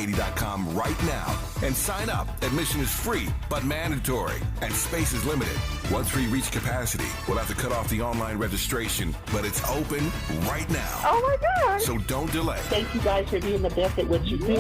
Talk1580.com right now and sign up. Admission is free, but mandatory, and space is limited. Once we reach capacity, we'll have to cut off the online registration, but it's open right now. Oh my God. So don't delay. Thank you guys for being the best at what you do.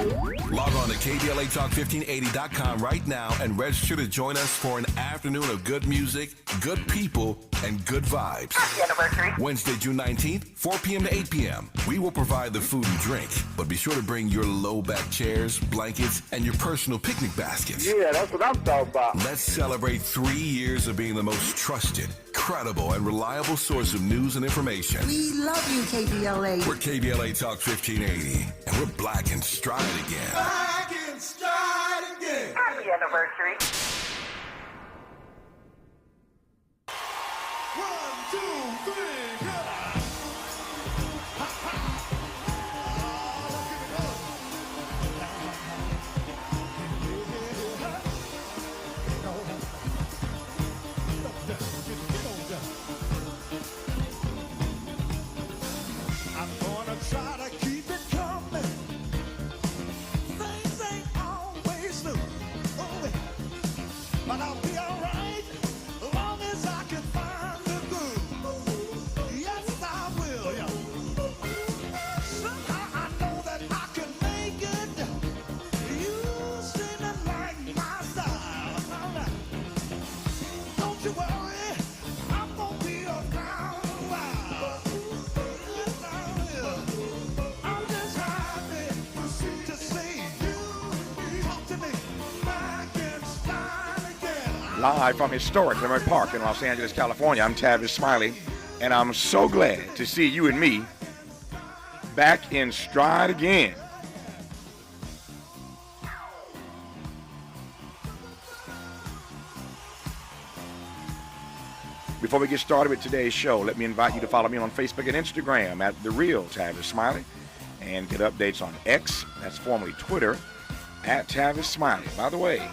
Log on to KBLA Talk1580.com right now and register to join us for an afternoon of good music, good people, and good vibes. Happy anniversary. Wednesday, June 19th, 4 p.m. to 8 p.m. We will provide the food and drink, but be sure to bring your low-back chairs, blankets, and your personal picnic baskets. Yeah, that's what I'm talking about. Let's celebrate 3 years of being the most trusted, credible, and reliable source of news and information. We love you, KBLA. We're KBLA Talk 1580, and we're black and stride again. Black and stride again. Happy anniversary. 1, 2, 3, go. I'm gonna try to keep it coming. Things ain't always smooth, but I'll be alright as long as I can find the groove. Yes, I will. Yeah. Somehow I know that I can make it. You seem to like my style. Don't you worry, I'm gonna be around a while. Yes, I will. I'm just happy to see you talk to me back and style again. Live from historic Leimert Park in Los Angeles, California, I'm Tavis Smiley, and I'm so glad to see you and me back in stride again. Before we get started with today's show, let me invite you to follow me on Facebook and Instagram at The Real Tavis Smiley and get updates on X, that's formerly Twitter, at Tavis Smiley. By the way,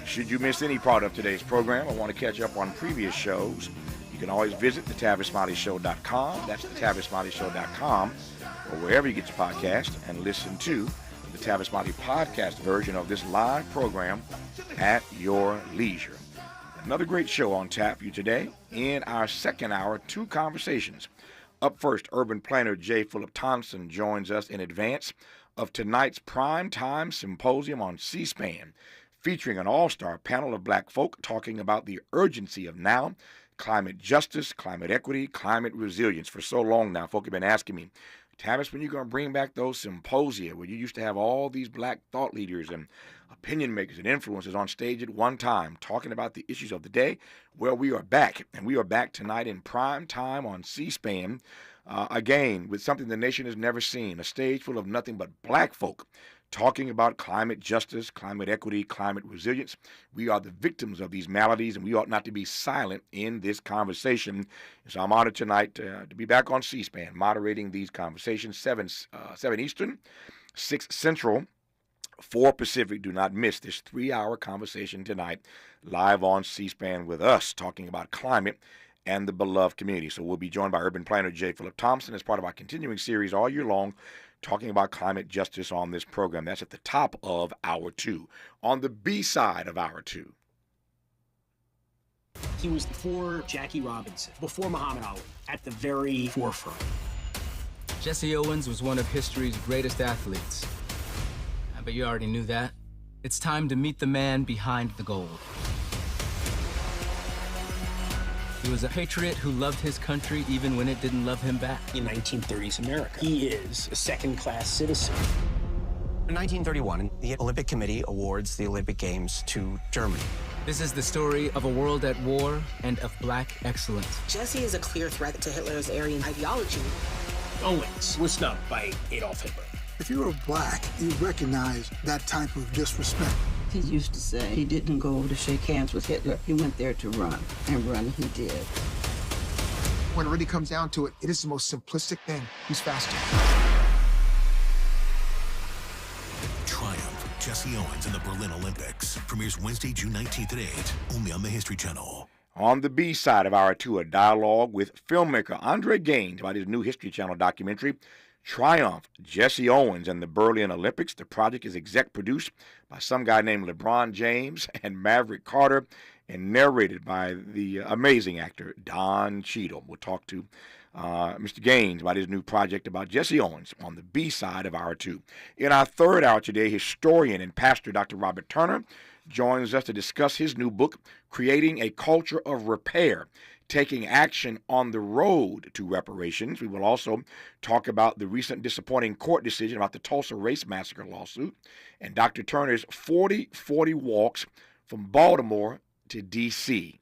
should you miss any part of today's program or want to catch up on previous shows, you can always visit thetavismiley.show.com. That's thetavismiley.show.com or wherever you get your podcast and listen to the Tavis Smiley podcast version of this live program at your leisure. Another great show on tap for you today. In our second hour, 2 conversations. Up first, urban planner J. Philip Thompson joins us in advance of tonight's primetime symposium on C-SPAN, featuring an all-star panel of black folk talking about the urgency of now, climate justice, climate equity, climate resilience. For so long now, folk have been asking me, Tavis, when are you going to bring back those symposia where you used to have all these black thought leaders and opinion makers and influencers on stage at one time talking about the issues of the day? Well, we are back, and we are back tonight in prime time on C-SPAN, again, with something the nation has never seen, a stage full of nothing but black folk talking about climate justice, climate equity, climate resilience. We are the victims of these maladies, and we ought not to be silent in this conversation. So I'm honored tonight to be back on C-SPAN, moderating these conversations, 7 Eastern, 6 Central, 4 Pacific. Do not miss this 3-hour conversation tonight, live on C-SPAN with us, talking about climate and the beloved community. So we'll be joined by urban planner J. Philip Thompson as part of our continuing series all year long, talking about climate justice on this program. That's at the top of hour 2. On the B side of hour 2. He was before Jackie Robinson, before Muhammad Ali, at the very forefront. Jesse Owens was one of history's greatest athletes. I bet you already knew that. It's time to meet the man behind the gold. He was a patriot who loved his country even when it didn't love him back. In 1930s America, he is a second-class citizen. In 1931, the Olympic Committee awards the Olympic Games to Germany. This is the story of a world at war and of black excellence. Jesse is a clear threat to Hitler's Aryan ideology. Owens was snubbed by Adolf Hitler. If you were black, you recognize that type of disrespect. He used to say he didn't go to shake hands with Hitler. He went there to run, and run he did. When it really comes down to it, it is the most simplistic thing. Who's faster? Triumph, Jesse Owens in the Berlin Olympics. Premieres Wednesday, June 19th at 8, only on the History Channel. On the B side of hour 2, a dialogue with filmmaker Andre Gaines about his new History Channel documentary, Triumph, Jesse Owens and the Berlin Olympics. The project is exec produced by some guy named LeBron James and Maverick Carter and narrated by the amazing actor Don Cheadle. We'll talk to Mr. Gaines about his new project about Jesse Owens on the B side of Hour 2. In our third hour today, historian and pastor Dr. Robert Turner joins us to discuss his new book, Creating a Culture of Repair, Taking Action on the Road to Reparations. We will also talk about the recent disappointing court decision about the Tulsa Race Massacre lawsuit and Dr. Turner's 40-40 walks from Baltimore to D.C.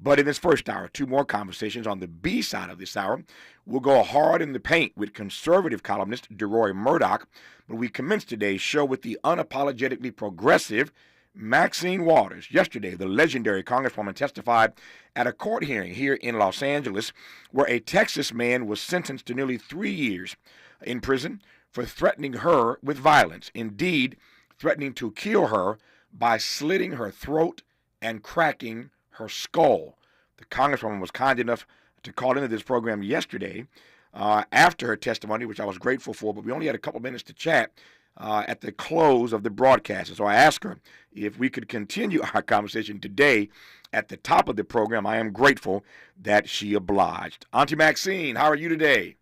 But in this first hour, two more conversations on the B side of this hour. We'll go hard in the paint with conservative columnist DeRoy Murdoch, but we commence today's show with the unapologetically progressive Maxine Waters. Yesterday, the legendary Congresswoman testified at a court hearing here in Los Angeles where a Texas man was sentenced to nearly 3 years in prison for threatening her with violence, indeed threatening to kill her by slitting her throat and cracking her skull. The Congresswoman was kind enough to call into this program yesterday after her testimony, which I was grateful for, but we only had a couple minutes to chat at the close of the broadcast. So I asked her if we could continue our conversation today at the top of the program. I am grateful that she obliged. Auntie Maxine, how are you today?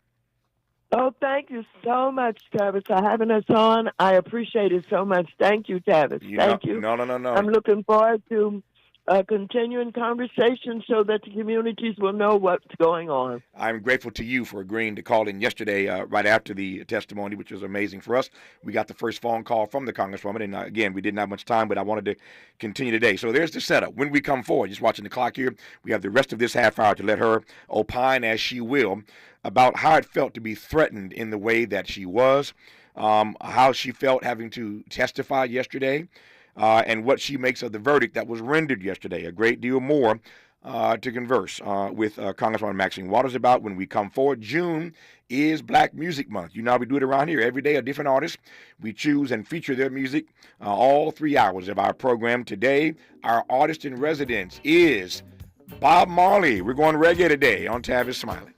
Oh, thank you so much, Tavis, for having us on. I appreciate it so much. Thank you, Tavis. Thank you. No. I'm looking forward to continuing conversation so that the communities will know what's going on. I'm grateful to you for agreeing to call in yesterday right after the testimony, which was amazing for us. We got the first phone call from the Congresswoman, and again, we didn't have much time, but I wanted to continue today. So there's the setup. When we come forward, just watching the clock here, we have the rest of this half hour to let her opine as she will about how it felt to be threatened in the way that she was, how she felt having to testify yesterday, and what she makes of the verdict that was rendered yesterday. A great deal more to converse with Congresswoman Maxine Waters about when we come forward. June is Black Music Month. You know how we do it around here. Every day a different artist. We choose and feature their music all 3 hours of our program. Today, our artist in residence is Bob Marley. We're going reggae today on Tavis Smiley.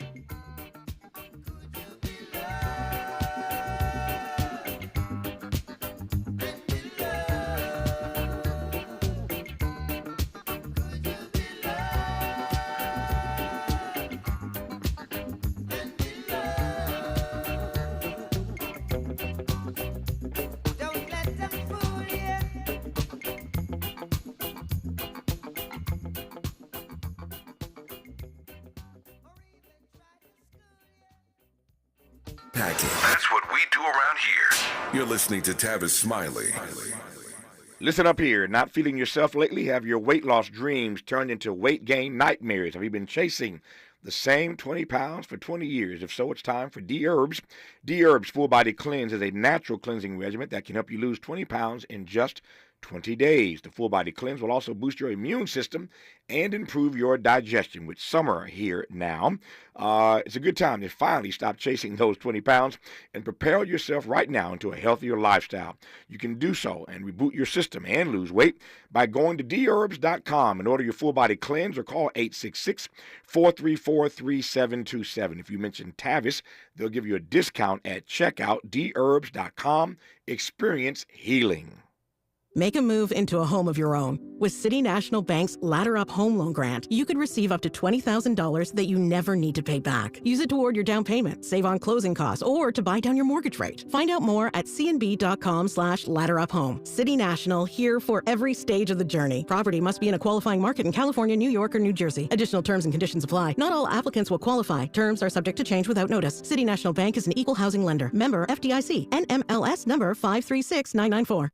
That's what we do around here. You're listening to Tavis Smiley. Listen up here. Not feeling yourself lately? Have your weight loss dreams turned into weight gain nightmares? Have you been chasing the same 20 pounds for 20 years? If so, it's time for D-Herbs. D-Herbs Full Body Cleanse is a natural cleansing regimen that can help you lose 20 pounds in just 20 days. The Full Body Cleanse will also boost your immune system and improve your digestion. With summer here now, it's a good time to finally stop chasing those 20 pounds and propel yourself right now into a healthier lifestyle. You can do so and reboot your system and lose weight by going to dherbs.com and order your Full Body Cleanse or call 866-434-3727. If you mention Tavis, they'll give you a discount at checkout. dherbs.com. Experience healing. Make a move into a home of your own. With City National Bank's Ladder Up Home Loan Grant, you could receive up to $20,000 that you never need to pay back. Use it toward your down payment, save on closing costs, or to buy down your mortgage rate. Find out more at cnb.com/ladderuphome. City National, here for every stage of the journey. Property must be in a qualifying market in California, New York, or New Jersey. Additional terms and conditions apply. Not all applicants will qualify. Terms are subject to change without notice. City National Bank is an equal housing lender. Member FDIC. NMLS number 536994.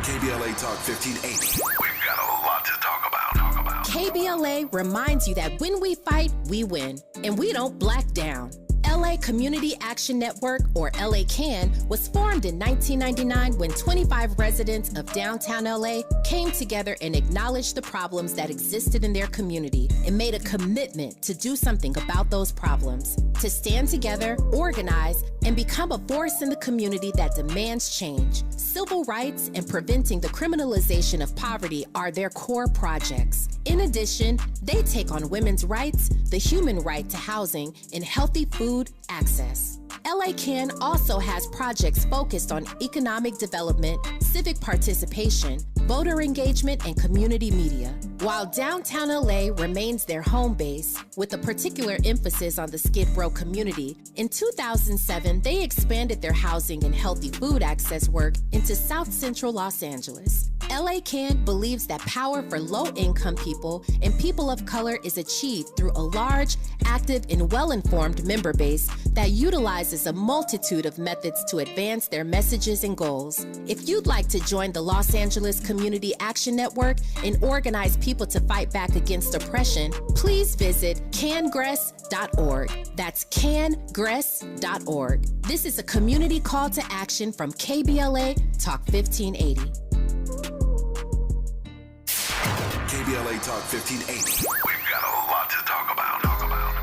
KBLA Talk 1580. We've got a lot to talk about. KBLA reminds you that when we fight, we win, and we don't black down. LA Community Action Network, or LA CAN, was formed in 1999 when 25 residents of downtown LA came together and acknowledged the problems that existed in their community and made a commitment to do something about those problems, to stand together, organize, and become a force in the community that demands change. Civil rights and preventing the criminalization of poverty are their core projects. In addition, they take on women's rights, the human right to housing, and healthy food access. LA CAN also has projects focused on economic development, civic participation, voter engagement, and community media. While downtown LA remains their home base, with a particular emphasis on the Skid Row community, in 2007, they expanded their housing and healthy food access work into South Central Los Angeles. LA CAN believes that power for low-income people and people of color is achieved through a large, active, and well-informed member base that utilizes a multitude of methods to advance their messages and goals. If you'd like to join the Los Angeles Community Action Network and organize people to fight back against oppression, please visit cangress.org. That's cangress.org. This is a community call to action from KBLA Talk 1580. KBLA Talk 1580. We've got a lot to talk about.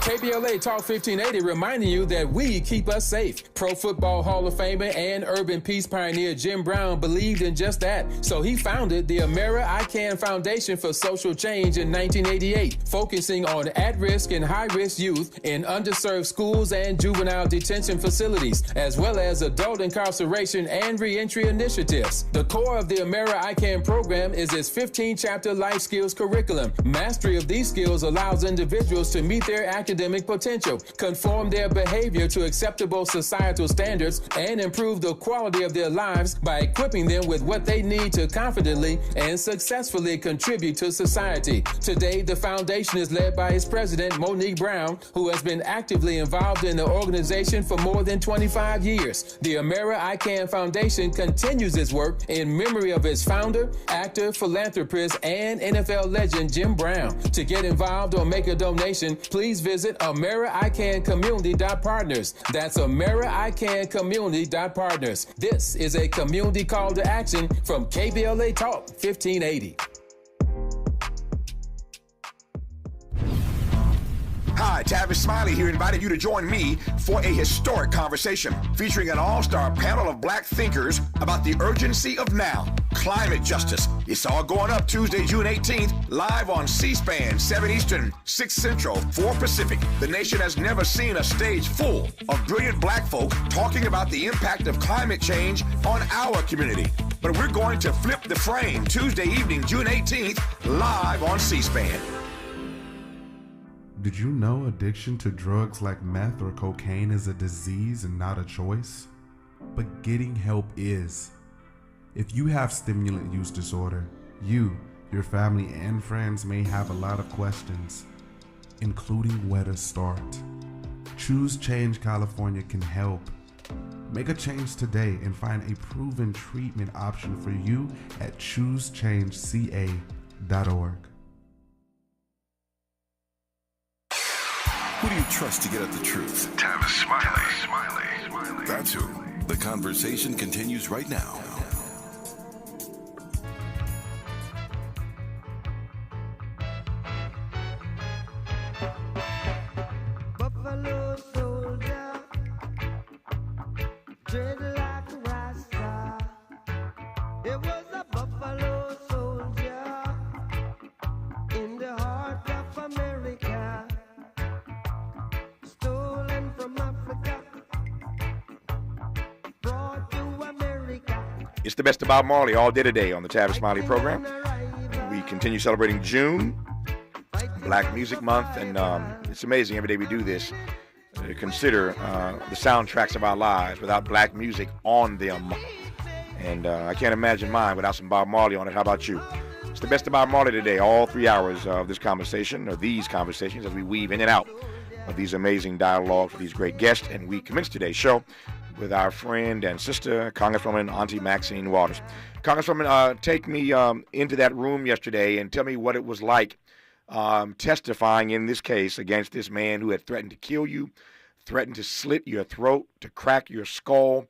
KBLA Talk 1580 reminding you that we keep us safe. Pro Football Hall of Famer and urban peace pioneer Jim Brown believed in just that. So he founded the Amera I Can Foundation for Social Change in 1988, focusing on at-risk and high-risk youth in underserved schools and juvenile detention facilities, as well as adult incarceration and reentry initiatives. The core of the Amera I Can program is its 15-chapter life skills curriculum. Mastery of these skills allows individuals to meet their academic potential, conform their behavior to acceptable societal standards, and improve the quality of their lives by equipping them with what they need to confidently and successfully contribute to society. Today, the foundation is led by its president, Monique Brown, who has been actively involved in the organization for more than 25 years. The Amera I Can Foundation continues its work in memory of its founder, actor, philanthropist, and NFL legend Jim Brown. To get involved or make a donation, please visit AmeriICanCommunity.partners. That's AmeriICanCommunity.partners. This is a community call to action from KBLA Talk 1580. Hi, Tavis Smiley here, inviting you to join me for a historic conversation featuring an all-star panel of black thinkers about the urgency of now, climate justice. It's all going up Tuesday, June 18th, live on C-SPAN, 7 Eastern, 6 Central, 4 Pacific. The nation has never seen a stage full of brilliant black folk talking about the impact of climate change on our community. But we're going to flip the frame Tuesday evening, June 18th, live on C-SPAN. Did you know addiction to drugs like meth or cocaine is a disease and not a choice? But getting help is. If you have stimulant use disorder, you, your family, and friends may have a lot of questions, including where to start. Choose Change California can help. Make a change today and find a proven treatment option for you at choosechangeca.org. Who do you trust to get at the truth? Tavis Smiley. That's who. The conversation continues right now. Buffalo soldier, dread like a rasta. It was a buffalo soldier in the heart of America. Stolen from Africa, brought to America. It's the best of Bob Marley all day today on the Tavis Smiley program. We continue celebrating June, Black Music Month, and it's amazing every day we do this. Consider the soundtracks of our lives without black music on them. And I can't imagine mine without some Bob Marley on it. How about you? It's the best of Bob Marley today, all 3 hours of this conversation, or these conversations, as we weave in and out of these amazing dialogues with these great guests. And we commence today's show with our friend and sister, Congresswoman Auntie Maxine Waters. Congresswoman, take me into that room yesterday and tell me what it was like testifying in this case against this man who had threatened to kill you, threatened to slit your throat, to crack your skull.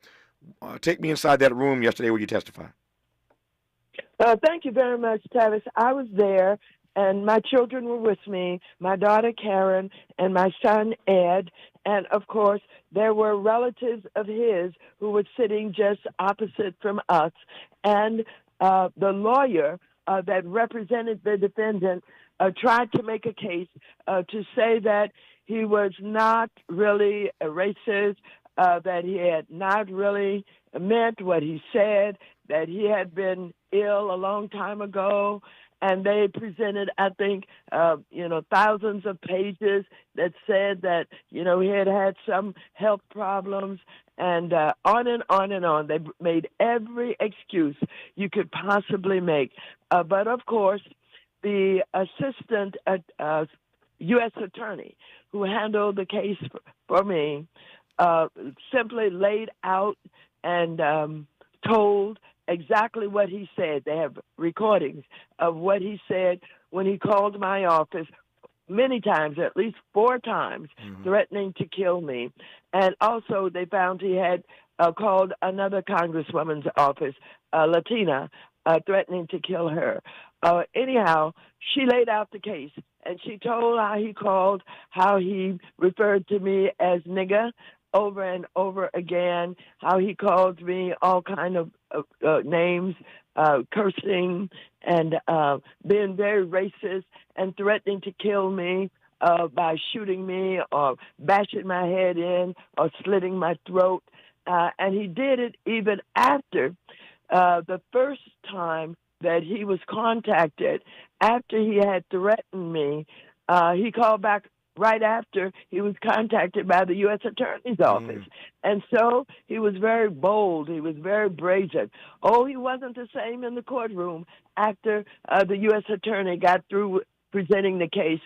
Take me inside that room yesterday where you testified. Thank you very much, Tavis. I was there, and my children were with me, my daughter Karen and my son Ed, and of course there were relatives of his who were sitting just opposite from us, and the lawyer that represented the defendant tried to make a case to say that he was not really a racist, that he had not really meant what he said, that he had been ill a long time ago, and they presented, I think, thousands of pages that said that, he had had some health problems, and on and on and on. They made every excuse you could possibly make. But, of course, the assistant U.S. attorney who handled the case for me simply laid out and told exactly what he said. They have recordings of what he said when he called my office many times, at least 4 times, threatening to kill me. And also they found he had called another congresswoman's office, Latina, threatening to kill her. Anyhow, she laid out the case, and she told how he called, how he referred to me as nigger over and over again, how he called me all kind of names, cursing and being very racist and threatening to kill me by shooting me or bashing my head in or slitting my throat. And he did it even after the first time that he was contacted, after he had threatened me. He called back right after he was contacted by the U.S. Attorney's Office. And so he was very bold. He was very brazen. Oh, he wasn't the same in the courtroom after the U.S. Attorney got through presenting the case.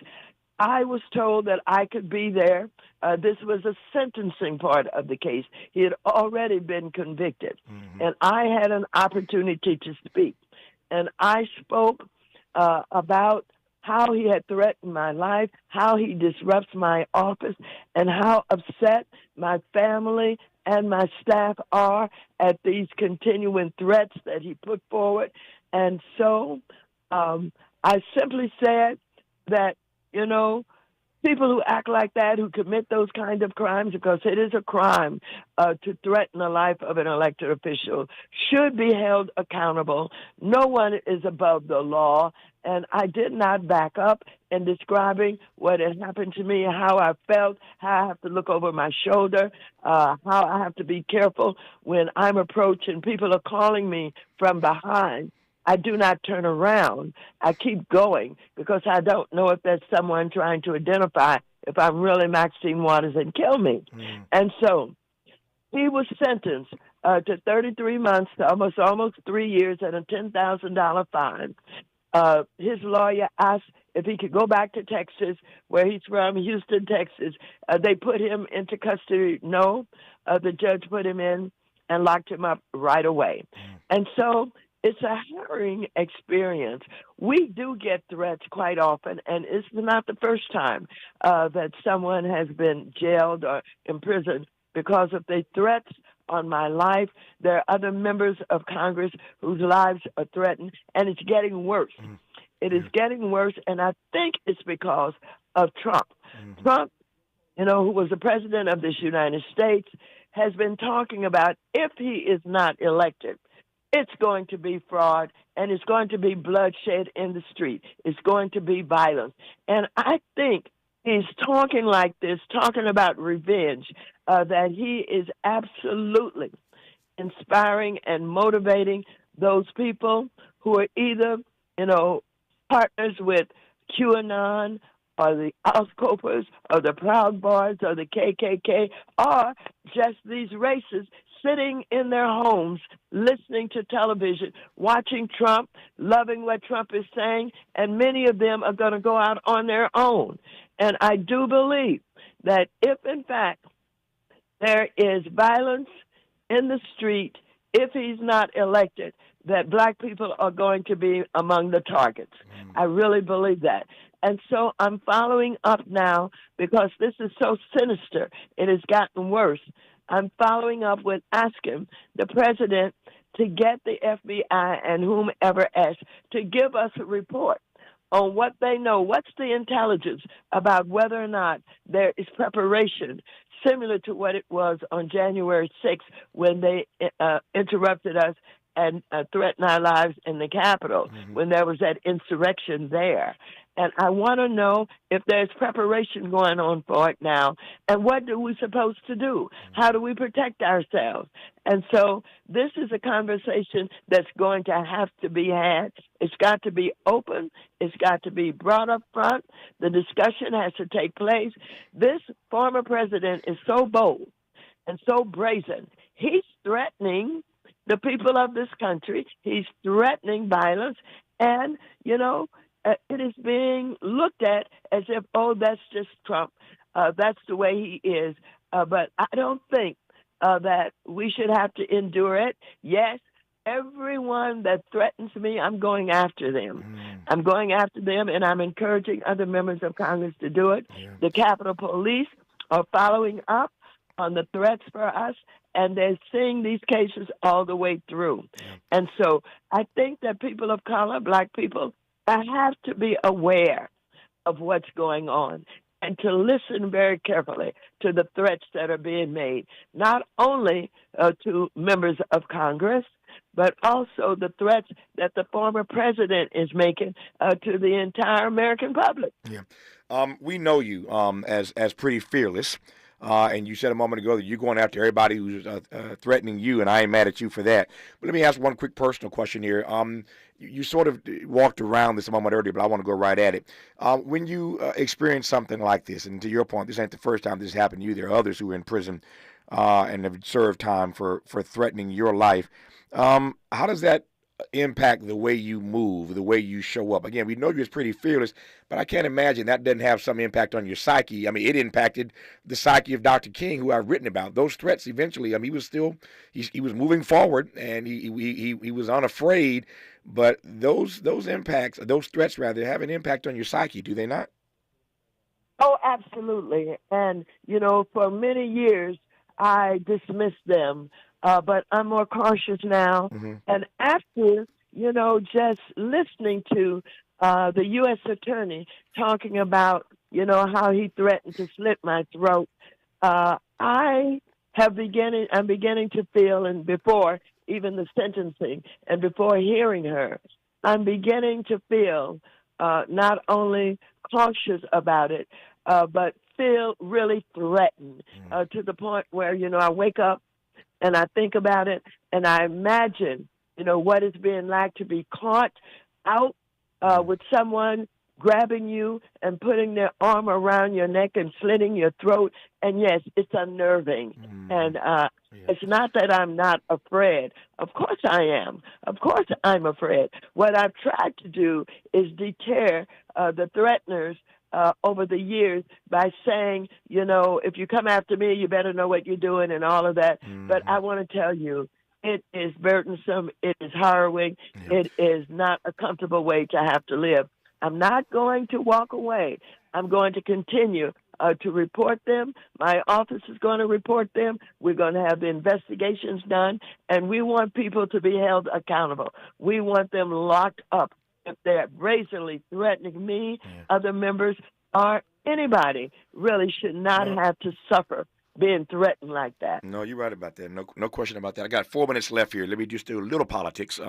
I was told that I could be there. This was a sentencing part of the case. He had already been convicted. And I had an opportunity to speak. And I spoke about how he had threatened my life, how he disrupts my office, and how upset my family and my staff are at these continuing threats that he put forward. And so I simply said that, people who act like that, who commit those kind of crimes, because it is a crime to threaten the life of an elected official, should be held accountable. No one is above the law. And I did not back up in describing what had happened to me, how I felt, how I have to look over my shoulder, how I have to be careful when I'm approached and people are calling me from behind. I do not turn around. I keep going because I don't know if there's someone trying to identify if I'm really Maxine Waters and kill me. And so he was sentenced to 33 months, to almost 3 years, and a $10,000 fine. His lawyer asked if he could go back to Texas, where he's from, Houston, Texas. They put him into custody. No, the judge put him in and locked him up right away. And so it's a harrowing experience. We do get threats quite often, and it's not the first time that someone has been jailed or imprisoned because of the threats on my life. There are other members of Congress whose lives are threatened, and it's getting worse. It is getting worse, and I think it's because of Trump. Trump, who was the president of this United States, has been talking about if he is not elected, it's going to be fraud, and it's going to be bloodshed in the street. It's going to be violence. And I think he's talking like this, talking about revenge, that he is absolutely inspiring and motivating those people who are either, partners with QAnon or the Oscopers or the Proud Boys or the KKK, or just these racists sitting in their homes, listening to television, watching Trump, loving what Trump is saying, and many of them are going to go out on their own. And I do believe that if, in fact, there is violence in the street, if he's not elected, that black people are going to be among the targets. I really believe that. And so I'm following up now because this is so sinister. It has gotten worse. I'm following up with asking the president to get the FBI and whomever else to give us a report on what they know. What's the intelligence about whether or not there is preparation similar to what it was on January 6th when they interrupted us and threatened our lives in the Capitol, when there was that insurrection there. And I want to know if there's preparation going on for it now, and what are we supposed to do? How do we protect ourselves? And so this is a conversation that's going to have to be had. It's got to be open. It's got to be brought up front. The discussion has to take place. This former president is so bold and so brazen. He's threatening the people of this country. He's threatening violence. And, you know, it is being looked at as if, oh, that's just Trump. That's the way he is. But I don't think that we should have to endure it. Yes, everyone that threatens me, I'm going after them. I'm going after them, and I'm encouraging other members of Congress to do it. The Capitol Police are following up on the threats for us, and they're seeing these cases all the way through. And so I think that people of color, black people, have to be aware of what's going on and to listen very carefully to the threats that are being made, not only to members of Congress, but also the threats that the former president is making to the entire American public. Yeah. We know you as pretty fearless. And you said a moment ago that you're going after everybody who's threatening you, and I ain't mad at you for that. But let me ask one quick personal question here. You sort of walked around this a moment earlier, but I want to go right at it. When you experience something like this, and to your point, this ain't the first time this happened to you. There are others who are in prison and have served time for threatening your life. How does that impact the way you move, the way you show up? Again, we know you're pretty fearless, but I can't imagine that doesn't have some impact on your psyche. I mean, it impacted the psyche of Dr. King, who I've written about. Those threats eventually, I mean, he was moving forward, and he was unafraid, but those threats rather, have an impact on your psyche, do they not? Oh, absolutely. And, you know, for many years, I dismissed them. But I'm more cautious now. And after, you know, just listening to the U.S. attorney talking about, you know, how he threatened to slit my throat, I'm beginning to feel, and before even the sentencing and before hearing her, I'm beginning to feel not only cautious about it, but feel really threatened to the point where, you know, I wake up and I think about it, and I imagine, you know, what it's being like to be caught out with someone grabbing you and putting their arm around your neck and slitting your throat. And yes, it's unnerving. And it's not that I'm not afraid. Of course I am. Of course I'm afraid. What I've tried to do is deter the threateners over the years by saying, you know, if you come after me, you better know what you're doing and all of that. But I want to tell you, it is burdensome. It is harrowing. It is not a comfortable way to have to live. I'm not going to walk away. I'm going to continue to report them. My office is going to report them. We're going to have the investigations done, and we want people to be held accountable. We want them locked up. If they're brazenly threatening me, other members, or anybody really should not have to suffer being threatened like that. No, you're right about that. No question about that. I got 4 minutes left here. Let me just do a little politics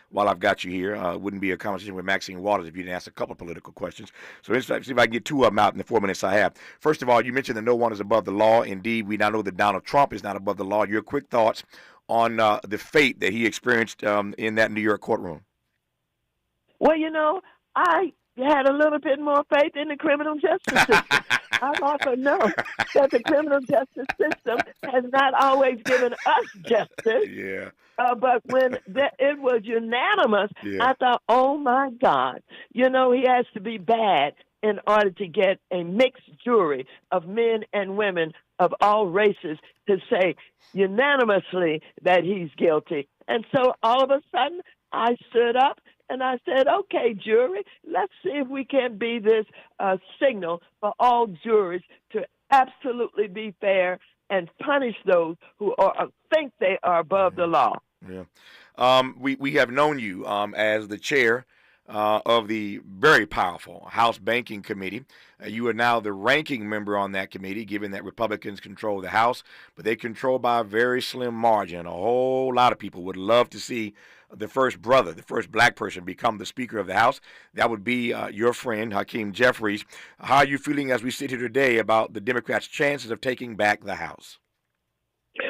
while I've got you here. It wouldn't be a conversation with Maxine Waters if you didn't ask a couple of political questions. So let's see if I can get two of them out in the 4 minutes I have. First of all, you mentioned that no one is above the law. Indeed, we now know that Donald Trump is not above the law. Your quick thoughts on the fate that he experienced in that New York courtroom? Well, you know, I had a little bit more faith in the criminal justice system. I also know that the criminal justice system has not always given us justice. But when it was unanimous, I thought, oh, my God, you know, he has to be bad in order to get a mixed jury of men and women of all races to say unanimously that he's guilty. And so all of a sudden, I stood up And I said, okay, jury, let's see if we can be this signal for all juries to absolutely be fair and punish those who think they are above the law. Yeah. We have known you as the chair of the very powerful House Banking Committee. You are now the ranking member on that committee, given that Republicans control the House, but they control by a very slim margin. A whole lot of people would love to see the first brother, the first black person, become the Speaker of the House. That would be your friend, Hakeem Jeffries. How are you feeling as we sit here today about the Democrats' chances of taking back the House?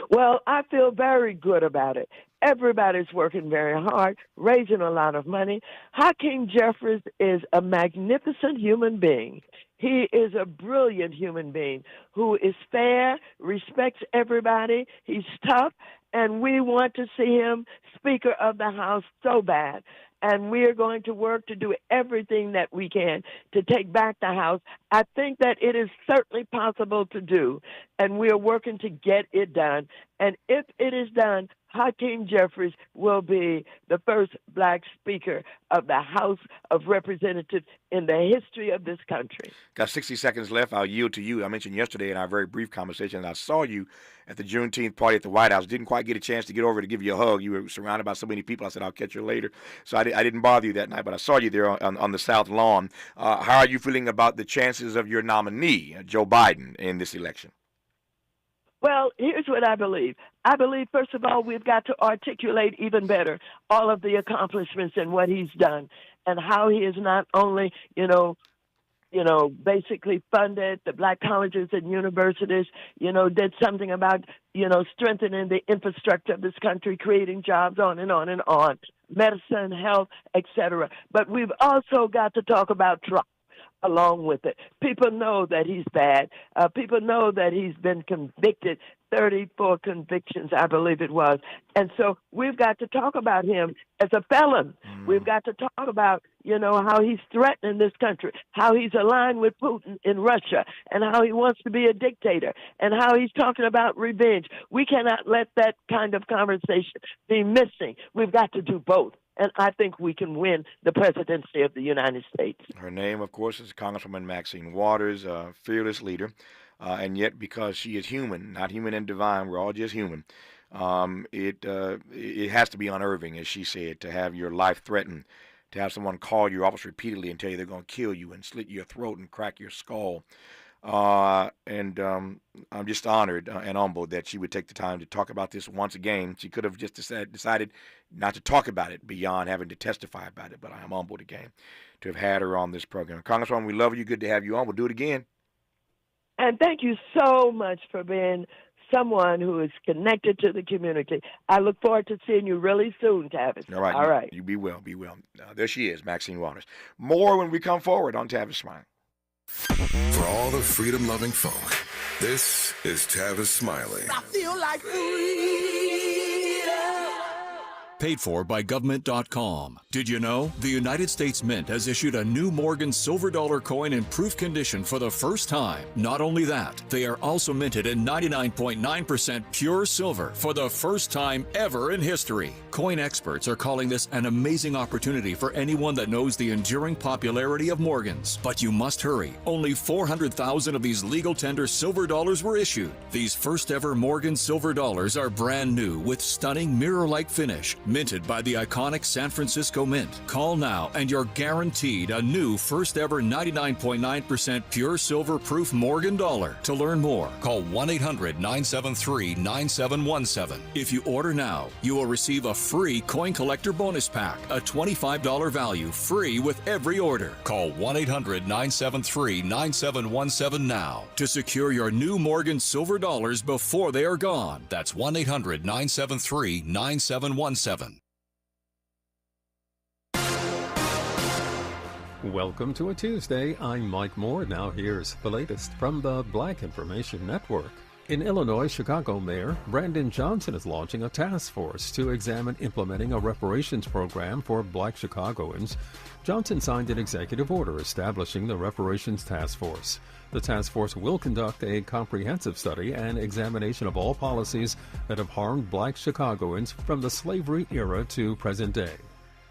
Well, I feel very good about it. Everybody's working very hard, raising a lot of money. Hakeem Jeffries is a magnificent human being. He is a brilliant human being who is fair, respects everybody. He's tough, and we want to see him Speaker of the House so bad. And we are going to work to do everything that we can to take back the House. I think that it is certainly possible to do, and we are working to get it done. And if it is done, Hakeem Jeffries will be the first black Speaker of the House of Representatives in the history of this country. Got 60 seconds left. I'll yield to you. I mentioned yesterday in our very brief conversation that I saw you at the Juneteenth party at the White House. Didn't quite get a chance to get over to give you a hug. You were surrounded by so many people. I said, I'll catch you later. So I didn't bother you that night, but I saw you there on the South Lawn. How are you feeling about the chances of your nominee, Joe Biden, in this election? Well, here's what I believe. I believe, first of all, we've got to articulate even better all of the accomplishments and what he's done and how he is not only, basically funded the black colleges and universities, did something about, strengthening the infrastructure of this country, creating jobs, on and on and on, medicine, health, etc. But we've also got to talk about Trump along with it. People know that he's bad. People know that he's been convicted, 34 convictions, I believe it was. And so we've got to talk about him as a felon. We've got to talk about, how he's threatening this country, how he's aligned with Putin in Russia, and how he wants to be a dictator, and how he's talking about revenge. We cannot let that kind of conversation be missing. We've got to do both. And I think we can win the presidency of the United States. Her name, of course, is Congresswoman Maxine Waters, fearless leader. And yet, because she is human, not human and divine, we're all just human, it has to be unnerving, as she said, to have your life threatened, to have someone call your office repeatedly and tell you they're going to kill you and slit your throat and crack your skull. And I'm just honored and humbled that she would take the time to talk about this once again. She could have just decided not to talk about it beyond having to testify about it, but I am humbled again to have had her on this program. Congresswoman, we love you. Good to have you on. We'll do it again. And thank you so much for being someone who is connected to the community. I look forward to seeing you really soon, Tavis. All right. All right. You be well. Be well. There she is, Maxine Waters. More when we come forward on Tavis Smiley. For all the freedom-loving folk, this is Tavis Smiley. I feel like freedom. Paid for by government.com. Did you know? The United States Mint has issued a new Morgan silver dollar coin in proof condition for the first time. Not only that, they are also minted in 99.9% pure silver for the first time ever in history. Coin experts are calling this an amazing opportunity for anyone that knows the enduring popularity of Morgans. But you must hurry. Only 400,000 of these legal tender silver dollars were issued. These first ever Morgan silver dollars are brand new with stunning mirror-like finish, minted by the iconic San Francisco Mint. Call now and you're guaranteed a new first ever 99.9% pure silver proof Morgan dollar. To learn more, call 1-800-973-9717. If you order now, you will receive a free coin collector bonus pack, a $25 value, free with every order. Call 1-800-973-9717 now to secure your new Morgan silver dollars before they are gone. That's 1-800-973-9717. Welcome to a Tuesday. I'm Mike Moore. Now here's the latest from the Black Information Network. In Illinois, Chicago Mayor Brandon Johnson is launching a task force to examine implementing a reparations program for Black Chicagoans. Johnson signed an executive order establishing the Reparations Task Force. The task force will conduct a comprehensive study and examination of all policies that have harmed Black Chicagoans from the slavery era to present day.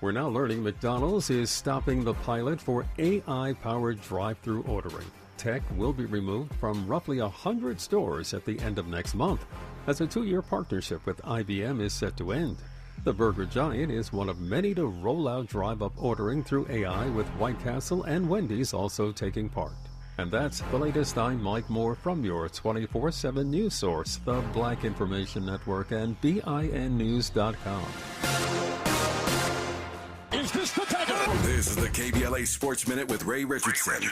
We're now learning McDonald's is stopping the pilot for AI-powered drive-thru ordering. Tech will be removed from roughly 100 stores at the end of next month, as a 2-year partnership with IBM is set to end. The burger giant is one of many to roll out drive-up ordering through AI, with White Castle and Wendy's also taking part. And that's the latest. I'm Mike Moore from your 24/7 news source, the Black Information Network and BINnews.com. Is this the tackle? This is the KBLA Sports Minute with Ray Richardson.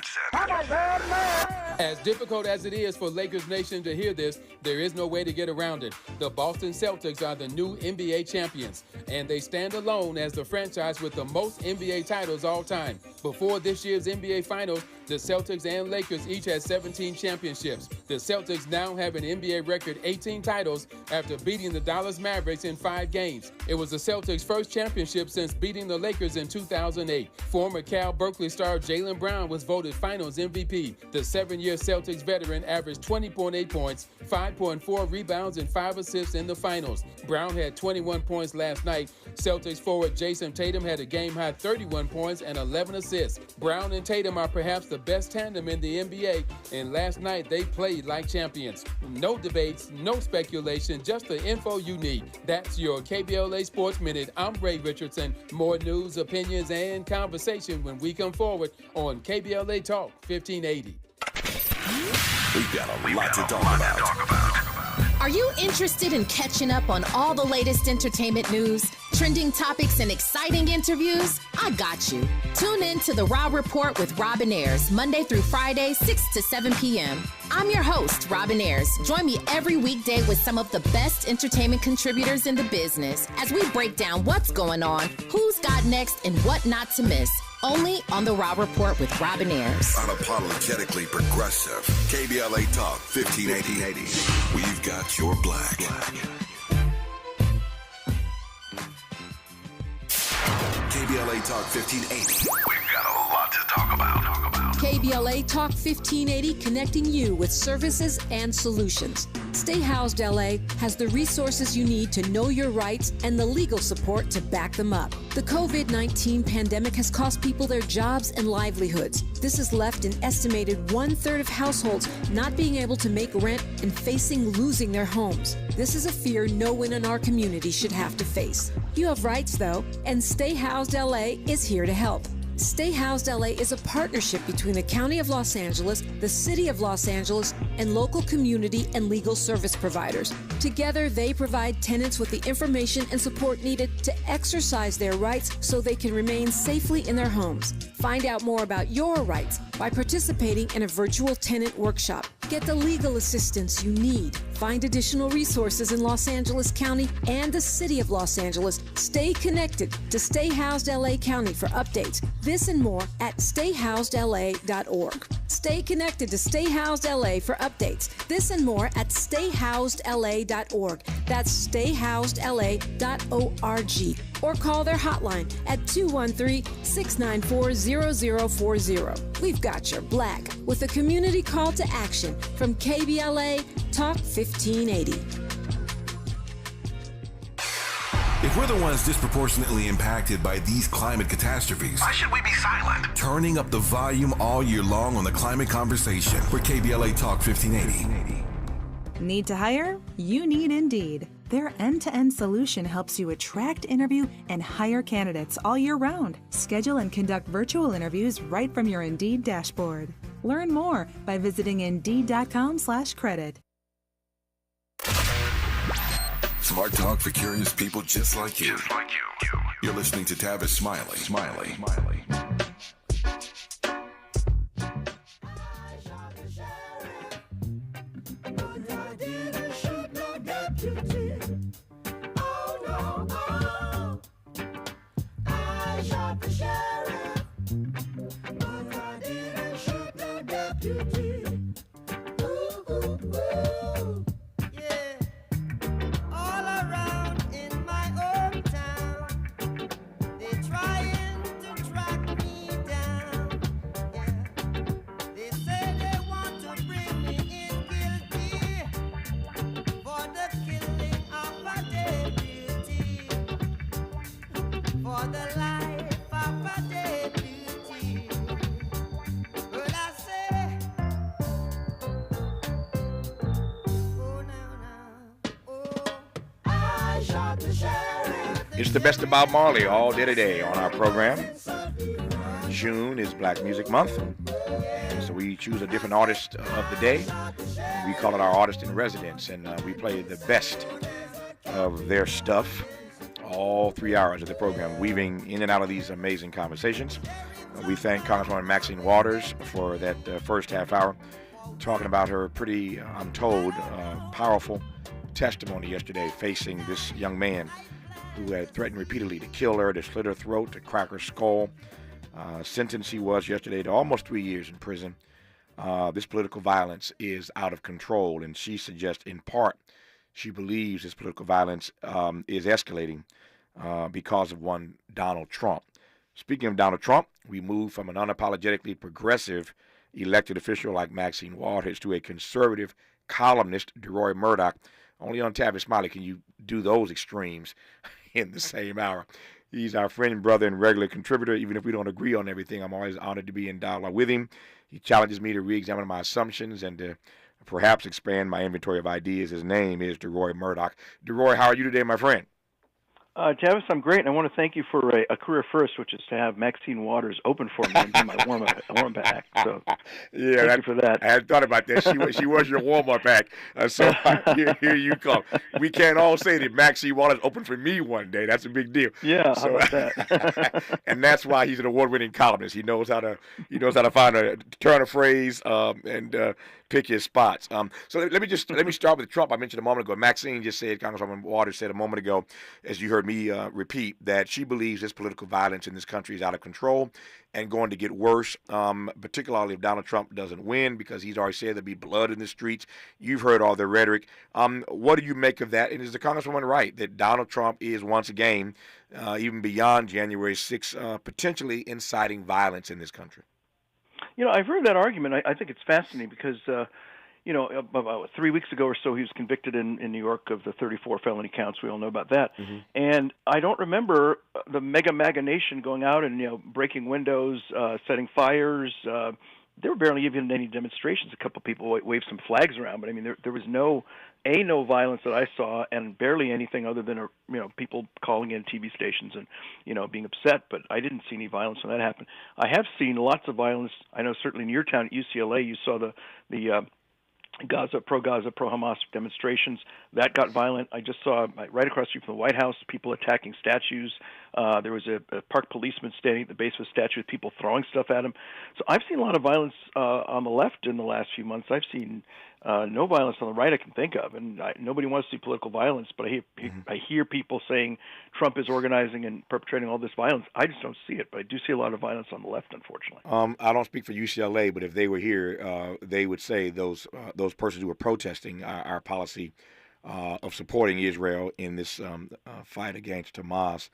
As difficult as it is for Lakers Nation to hear this, there is no way to get around it. The Boston Celtics are the new NBA champions, and they stand alone as the franchise with the most NBA titles all time. Before this year's NBA Finals, the Celtics and Lakers each had 17 championships. The Celtics now have an NBA record 18 titles after beating the Dallas Mavericks in 5 games. It was the Celtics' first championship since beating the Lakers in 2008. Former Cal Berkeley star Jaylen Brown was voted Finals MVP. The 7-year Celtics veteran averaged 20.8 points, 5.4 rebounds, and 5 assists in the finals. Brown had 21 points last night. Celtics forward Jason Tatum had a game-high 31 points and 11 assists. Brown and Tatum are perhaps the best tandem in the NBA, and last night they played like champions. No debates, no speculation, just the info you need. That's your KBLA Sports Minute. I'm Ray Richardson. More news, opinions, and conversation when we come forward on KBLA Talk 1580. We've got a lot to talk about. Are you interested in catching up on all the latest entertainment news, trending topics, and exciting interviews? I got you. Tune in to The Raw Report with Robin Ayers, Monday through Friday, 6 to 7 p.m. I'm your host, Robin Ayers. Join me every weekday with some of the best entertainment contributors in the business as we break down what's going on, who's got next, and what not to miss. Only on The Raw Report with Robin Ayers. Unapologetically progressive. KBLA Talk 1580. We've got your black. KBLA Talk 1580. We've got a lot to talk about. KBLA Talk 1580, connecting you with services and solutions. Stay Housed LA has the resources you need to know your rights and the legal support to back them up. The COVID-19 pandemic has cost people their jobs and livelihoods. This has left an estimated 1/3 of households not being able to make rent and facing losing their homes. This is a fear no one in our community should have to face. You have rights, though, and Stay Housed LA is here to help. Stay Housed LA is a partnership between the County of Los Angeles, the City of Los Angeles, and local community and legal service providers. Together, they provide tenants with the information and support needed to exercise their rights so they can remain safely in their homes. Find out more about your rights by participating in a virtual tenant workshop. Get the legal assistance you need. Find additional resources in Los Angeles County and the City of Los Angeles. Stay connected to Stay Housed LA County for updates. This and more at stayhousedla.org. Stay connected to Stay Housed LA for updates. This and more at stayhousedla.org. That's stayhousedla.org. Or call their hotline at 213-694-0040. We've got your black with a community call to action from KBLA Talk 1580. If we're the ones disproportionately impacted by these climate catastrophes, why should we be silent? Turning up the volume all year long on the climate conversation for KBLA Talk 1580. Need to hire? You need Indeed. Their end-to-end solution helps you attract, interview, and hire candidates all year round. Schedule and conduct virtual interviews right from your Indeed dashboard. Learn more by visiting Indeed.com/credit. Smart talk for curious people just like you. You're listening to Tavis Smiley. For the life It's the best of Bob Marley all day today on our program. June is Black Music Month, and so we choose a different artist of the day. We call it our artist in residence, and we play the best of their stuff all 3 hours of the program, weaving in and out of these amazing conversations. We thank Congresswoman Maxine Waters for that first half hour, talking about her pretty, I'm told, powerful testimony yesterday facing this young man who had threatened repeatedly to kill her, to slit her throat, to crack her skull. Sentence he was yesterday to almost 3 years in prison. This political violence is out of control, and she suggests, in part, she believes this political violence is escalating because of one Donald Trump. Speaking of Donald Trump, we move from an unapologetically progressive elected official like Maxine Waters to a conservative columnist, DeRoy Murdoch. Only on Tavis Smiley can you do those extremes in the same hour. He's our friend, brother, and regular contributor. Even if we don't agree on everything, I'm always honored to be in dialogue with him. He challenges me to re-examine my assumptions and to perhaps expand my inventory of ideas. His name is DeRoy Murdoch. DeRoy, how are you today, my friend? Tavis, I'm great, and I want to thank you for a career first, which is to have Maxine Waters open for me and be my warm-up act. So, yeah, thank you for that. I had thought about that. She was your warm-up act. So here you come. We can't all say that Maxine Waters opened for me one day. That's a big deal. Yeah, how about that? And that's why he's an award-winning columnist. He knows how to find a turn a phrase and pick his spots. So let me start with Trump. I mentioned a moment ago. Maxine just said, Congresswoman Waters said a moment ago, as you heard me repeat, that she believes this political violence in this country is out of control and going to get worse, particularly if Donald Trump doesn't win, because he's already said there'll be blood in the streets. You've heard all the rhetoric. What do you make of that? And is the Congresswoman right that Donald Trump is once again, even beyond January 6th, potentially inciting violence in this country? You know, I've heard that argument. I think it's fascinating because, about 3 weeks ago or so, he was convicted in New York of the 34 felony counts. We all know about that. Mm-hmm. And I don't remember the MAGA nation going out and, breaking windows, setting fires. There were barely even any demonstrations. A couple of people waved some flags around, but I mean, there was no violence that I saw, and barely anything other than people calling in TV stations and being upset. But I didn't see any violence when that happened. I have seen lots of violence. I know certainly in your town at UCLA, you saw the Gaza, pro-Hamas demonstrations. That got violent. I just saw right across the street from the White House, people attacking statues. There was a park policeman standing at the base of a statue with people throwing stuff at him. So I've seen a lot of violence on the left in the last few months. I've seen no violence on the right I can think of, and nobody wants to see political violence, but I hear people saying Trump is organizing and perpetrating all this violence. I just don't see it, but I do see a lot of violence on the left, unfortunately. I don't speak for UCLA, but if they were here, they would say those persons who were protesting our policy of supporting Israel in this fight against Hamas,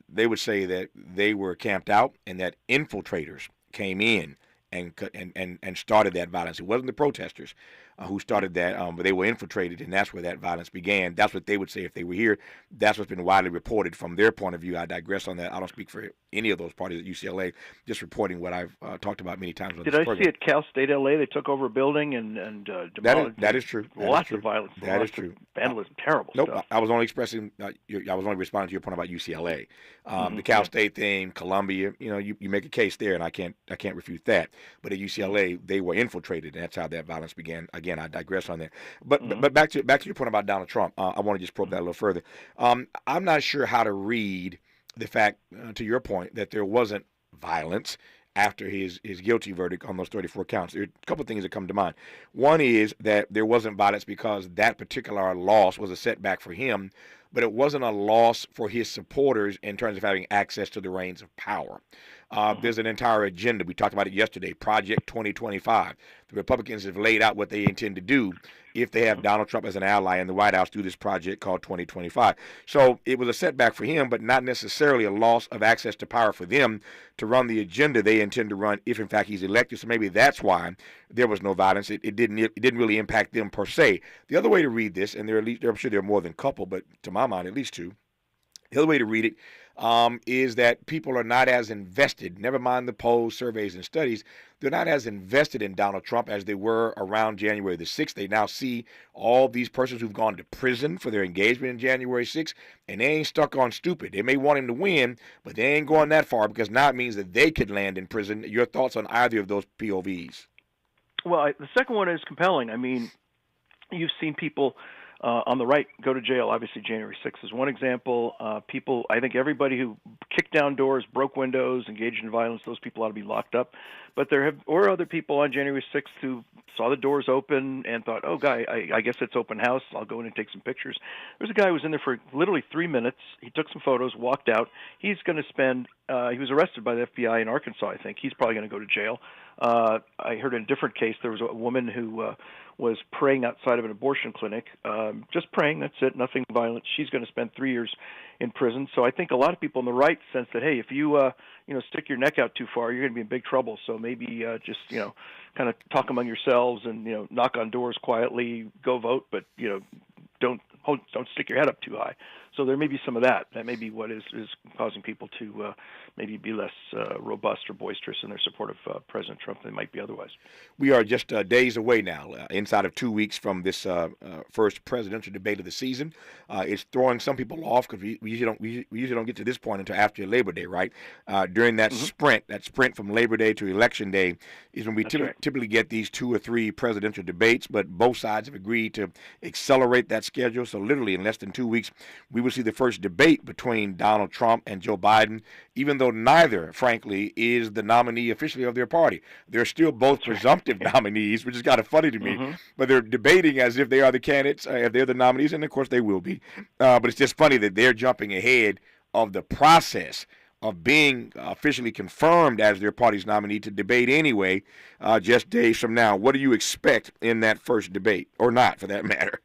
they would say that they were camped out and that infiltrators came in and started that violence. It wasn't the protesters who started that, but they were infiltrated, and that's where that violence began. That's what they would say if they were here. That's what's been widely reported from their point of view. I digress on that. I don't speak for any of those parties at UCLA, just reporting what I've talked about many times on this program. Did I see at Cal State LA they took over a building and demolished? That is true. Lots of violence. That is true. Vandalism, terrible nope, stuff. I was only expressing. I was only responding to your point about UCLA, the Cal State thing, Columbia. You make a case there, and I can't refute that. But at UCLA, they were infiltrated, and that's how that violence began. Again, I digress on that. But back to your point about Donald Trump. I want to just probe that a little further. I'm not sure how to read the fact, to your point, that there wasn't violence after his guilty verdict on those 34 counts. There are a couple of things that come to mind. One is that there wasn't violence because that particular loss was a setback for him, but it wasn't a loss for his supporters in terms of having access to the reins of power. There's an entire agenda. We talked about it yesterday, Project 2025. The Republicans have laid out what they intend to do if they have Donald Trump as an ally in the White House through this project called 2025. So it was a setback for him, but not necessarily a loss of access to power for them to run the agenda they intend to run if, in fact, he's elected. So maybe that's why there was no violence. It didn't really impact them per se. The other way to read this, and I'm sure there are more than a couple, but to my mind, at least two, The other way to read it is that people are not as invested, never mind the polls, surveys, and studies, they're not as invested in Donald Trump as they were around January the 6th. They now see all these persons who've gone to prison for their engagement in January 6th, and they ain't stuck on stupid. They may want him to win, but they ain't going that far because now it means that they could land in prison. Your thoughts on either of those POVs? Well, the second one is compelling. I mean, you've seen people on the right go to jail. Obviously, January 6th is one example. People, I think everybody who kicked down doors, broke windows, engaged in violence, those people ought to be locked up. But there were other people on January 6th who saw the doors open and thought, oh, I guess it's open house. I'll go in and take some pictures. There's a guy who was in there for literally 3 minutes. He took some photos, walked out. He's going to spend, he was arrested by the FBI in Arkansas, I think. He's probably going to go to jail. I heard in a different case there was a woman who was praying outside of an abortion clinic, just praying, that's it, nothing violent. She's going to spend 3 years in prison. So I think a lot of people on the right sense that, hey, if you stick your neck out too far, you're going to be in big trouble. So maybe just kind of talk among yourselves and knock on doors quietly, go vote, but don't stick your head up too high. So there may be some of that. That may be what is causing people to maybe be less robust or boisterous in their support of President Trump than they might be otherwise. We are just days away now, inside of 2 weeks from this first presidential debate of the season. It's throwing some people off because we usually don't get to this point until after Labor Day, right? During that sprint from Labor Day to Election Day is when we typically get these 2 or 3 presidential debates, but both sides have agreed to accelerate that schedule. So literally in less than 2 weeks, we will see the first debate between Donald Trump and Joe Biden, even though neither, frankly, is the nominee officially of their party. They're still both presumptive nominees, which is kind of funny to me, but they're debating as if they are the candidates, if they're the nominees, and of course they will be. But it's just funny that they're jumping ahead of the process of being officially confirmed as their party's nominee to debate anyway, just days from now. What do you expect in that first debate, or not, for that matter?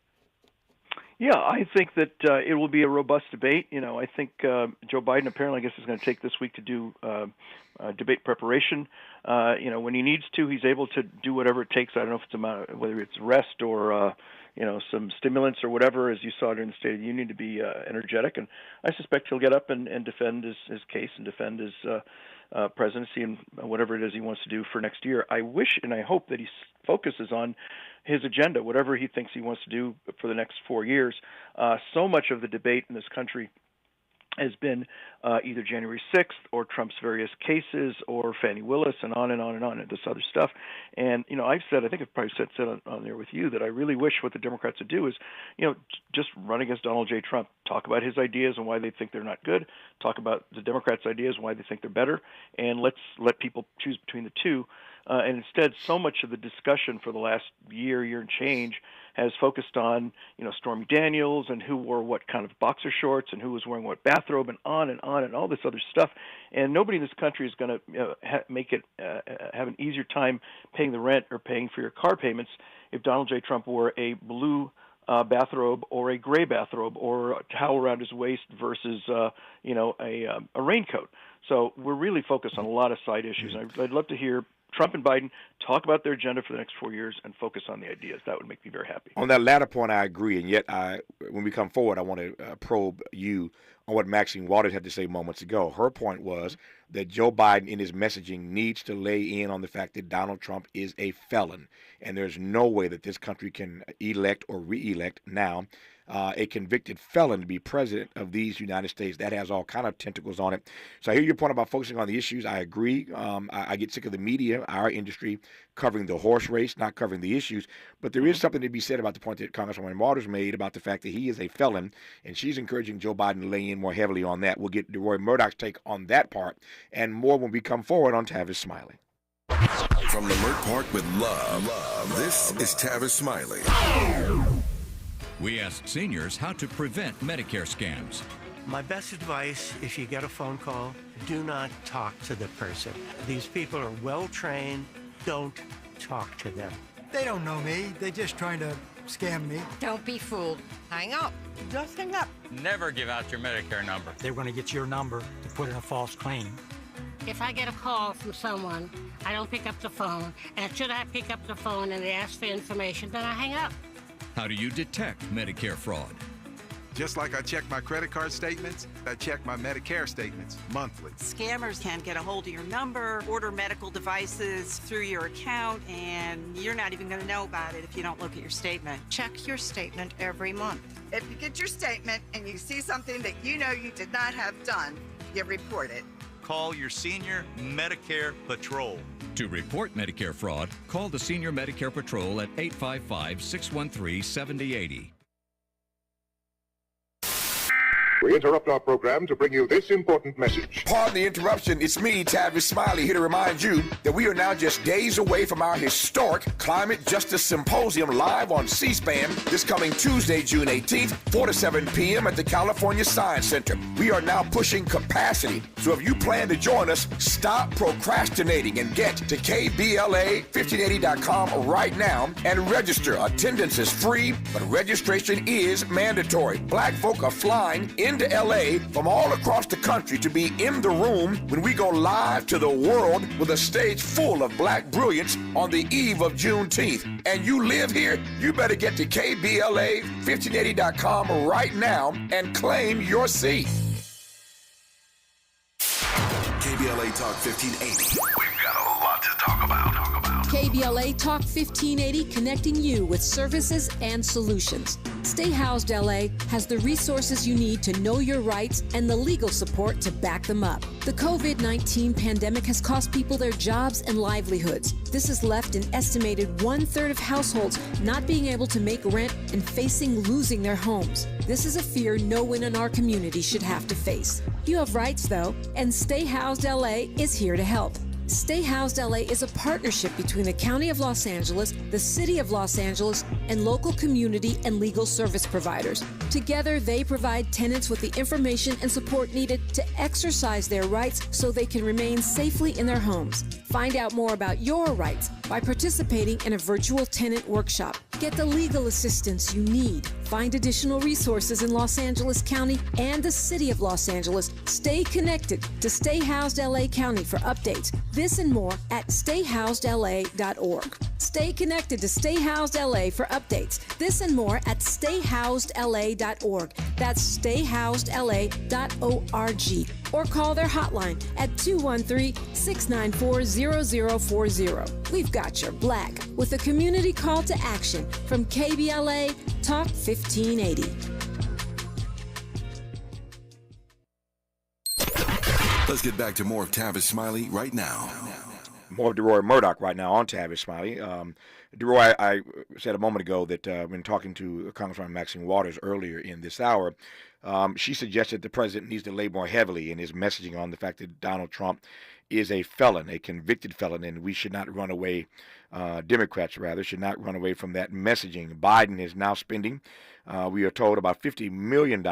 Yeah, I think that it will be a robust debate. I think Joe Biden apparently, I guess, is going to take this week to do debate preparation. When he needs to, he's able to do whatever it takes. I don't know if it's whether it's rest or some stimulants or whatever, as you saw during the State of the Union, to be energetic. And I suspect he'll get up and defend his case and defend his presidency and whatever it is he wants to do for next year. I wish and I hope that he focuses on his agenda, whatever he thinks he wants to do for the next 4 years. So much of the debate in this country has been either January 6th or Trump's various cases or Fannie Willis and on and on and on and this other stuff. And, I've said, I think I've probably said on there with you, that I really wish what the Democrats would do is, just run against Donald J. Trump, talk about his ideas and why they think they're not good, talk about the Democrats' ideas and why they think they're better, and let's let people choose between the two. And instead, so much of the discussion for the last year and change has focused on, Stormy Daniels and who wore what kind of boxer shorts and who was wearing what bathrobe and on and all this other stuff. And nobody in this country is going to make it have an easier time paying the rent or paying for your car payments if Donald J. Trump wore a blue bathrobe or a gray bathrobe or a towel around his waist versus, a raincoat. So we're really focused on a lot of side issues. I'd love to hear Trump and Biden talk about their agenda for the next 4 years and focus on the ideas. That would make me very happy. On that latter point, I agree. And yet, when we come forward, I want to probe you on what Maxine Waters had to say moments ago. Her point was that Joe Biden, in his messaging, needs to lay in on the fact that Donald Trump is a felon. And there's no way that this country can elect or re-elect now a convicted felon to be president of these United States. That has all kind of tentacles on it. So I hear your point about focusing on the issues. I agree. I get sick of the media, our industry, covering the horse race, not covering the issues. But there is something to be said about the point that Congresswoman Waters made about the fact that he is a felon, and she's encouraging Joe Biden to lay in more heavily on that. We'll get DeRoy Murdoch's take on that part and more when we come forward on Tavis Smiley. From Lamert Park with love, this is Tavis Smiley. We asked seniors how to prevent Medicare scams. My best advice, if you get a phone call, do not talk to the person. These people are well-trained. Don't talk to them. They don't know me. They're just trying to scam me. Don't be fooled. Hang up. Just hang up. Never give out your Medicare number. They're going to get your number to put in a false claim. If I get a call from someone, I don't pick up the phone. And should I pick up the phone and they ask for information, then I hang up. How do you detect Medicare fraud? Just like I check my credit card statements, I check my Medicare statements monthly. Scammers can get a hold of your number, order medical devices through your account, and you're not even going to know about it if you don't look at your statement. Check your statement every month. If you get your statement and you see something that you know you did not have done, you report it. Call your Senior Medicare Patrol. To report Medicare fraud, call the Senior Medicare Patrol at 855-613-7080. We interrupt our program to bring you this important message. Pardon the interruption. It's me, Tavis Smiley, here to remind you that we are now just days away from our historic Climate Justice Symposium live on C-SPAN this coming Tuesday, June 18th, 4 to 7 p.m. at the California Science Center. We are now pushing capacity. So if you plan to join us, stop procrastinating and get to KBLA1580.com right now and register. Attendance is free, but registration is mandatory. Black folk are flying into LA from all across the country to be in the room when we go live to the world with a stage full of black brilliance on the eve of Juneteenth. And you live here, you better get to KBLA1580.com right now and claim your seat. KBLA Talk 1580. We've got a lot to talk about. KBLA Talk 1580, connecting you with services and solutions. Stay Housed LA has the resources you need to know your rights and the legal support to back them up. The COVID-19 pandemic has cost people their jobs and livelihoods. This has left an estimated 1/3 of households not being able to make rent and facing losing their homes. This is a fear no one in our community should have to face. You have rights, though, and Stay Housed LA is here to help. Stay Housed LA is a partnership between the County of Los Angeles, the City of Los Angeles, and local community and legal service providers. Together, they provide tenants with the information and support needed to exercise their rights so they can remain safely in their homes. Find out more about your rights by participating in a virtual tenant workshop. Get the legal assistance you need. Find additional resources in Los Angeles County and the City of Los Angeles. Stay connected to Stay Housed LA County for updates. This and more at stayhousedla.org. Stay connected to Stay Housed LA for updates. This and more at stayhousedla.org. That's stayhousedla.org. Or call their hotline at 213-694-0040. We've got your black with a community call to action from KBLA Talk 1580. Let's get back to more of Tavis Smiley right now. More of DeRoy Murdoch right now on Tavis Smiley. DeRoy, I said a moment ago that when talking to Congresswoman Maxine Waters earlier in this hour, she suggested the president needs to lay more heavily in his messaging on the fact that Donald Trump is a felon, a convicted felon, and we should not run away, Democrats rather, should not run away from that messaging. Biden is now spending, we are told, about $50 million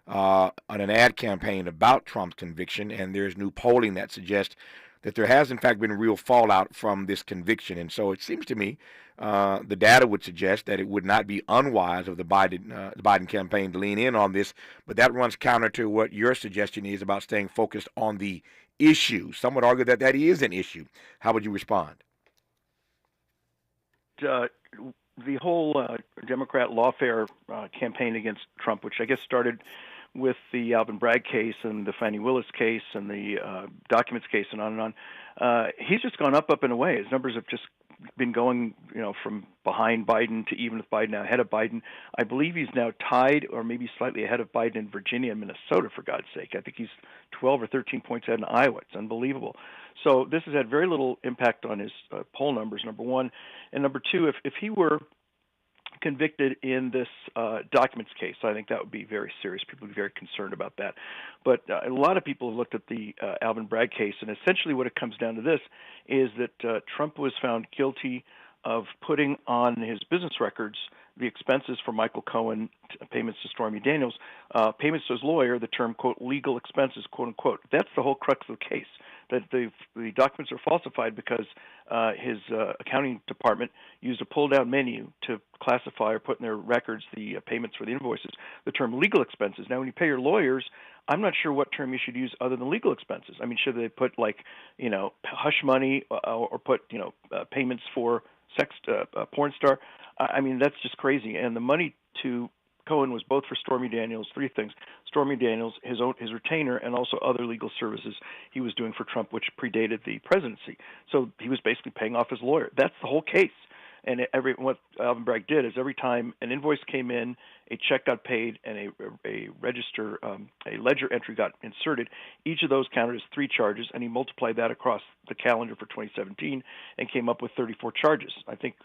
on an ad campaign about Trump's conviction, and there's new polling that suggests that there has, in fact, been real fallout from this conviction. And so it seems to me the data would suggest that it would not be unwise of the Biden campaign to lean in on this, but that runs counter to what your suggestion is about staying focused on the issue. Some would argue that that is an issue. How would you respond? The whole Democrat lawfare campaign against Trump, which I guess started with the Alvin Bragg case and the Fani Willis case and the documents case and on, he's just gone up and away. His numbers have just been going, from behind Biden to even with Biden, now ahead of Biden. I believe he's now tied or maybe slightly ahead of Biden in Virginia and Minnesota, for God's sake. I think he's 12 or 13 points ahead in Iowa. It's unbelievable. So this has had very little impact on his poll numbers, number one. And number two, if he were convicted in this documents case, I think that would be very serious. People would be very concerned about that. But a lot of people have looked at the Alvin Bragg case, and essentially what it comes down to this is that Trump was found guilty of putting on his business records the expenses for Michael Cohen, payments to Stormy Daniels, payments to his lawyer, the term, quote, legal expenses, quote, unquote. That's the whole crux of the case, that the documents are falsified because his accounting department used a pull-down menu to classify or put in their records the payments for the invoices, the term legal expenses. Now, when you pay your lawyers, I'm not sure what term you should use other than legal expenses. I mean, should they put, hush money or put, payments for sex porn star? I mean, that's just crazy. And the money to Cohen was both for Stormy Daniels, three things: Stormy Daniels, his retainer, and also other legal services he was doing for Trump, which predated the presidency. So he was basically paying off his lawyer. That's the whole case. And what Alvin Bragg did is every time an invoice came in, a check got paid, and a ledger entry got inserted, each of those counted as 3 charges, and he multiplied that across the calendar for 2017 and came up with 34 charges. I think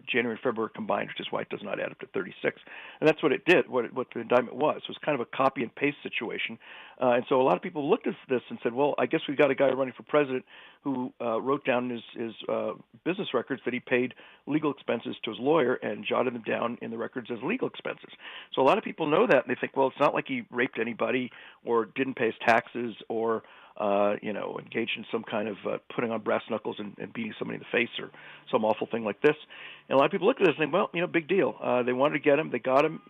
January and February combined, which is why it does not add up to 36. And that's what it did, what the indictment was. It was kind of a copy and paste situation. And so a lot of people looked at this and said, well, I guess we've got a guy running for president who wrote down his business records that he paid legal expenses to his lawyer and jotted them down in the records as legal expenses. So a lot of people know that, and they think, well, it's not like he raped anybody or didn't pay his taxes or engaged in some kind of putting on brass knuckles and beating somebody in the face or some awful thing like this. And a lot of people look at this and think, well, big deal. They wanted to get him. They got him.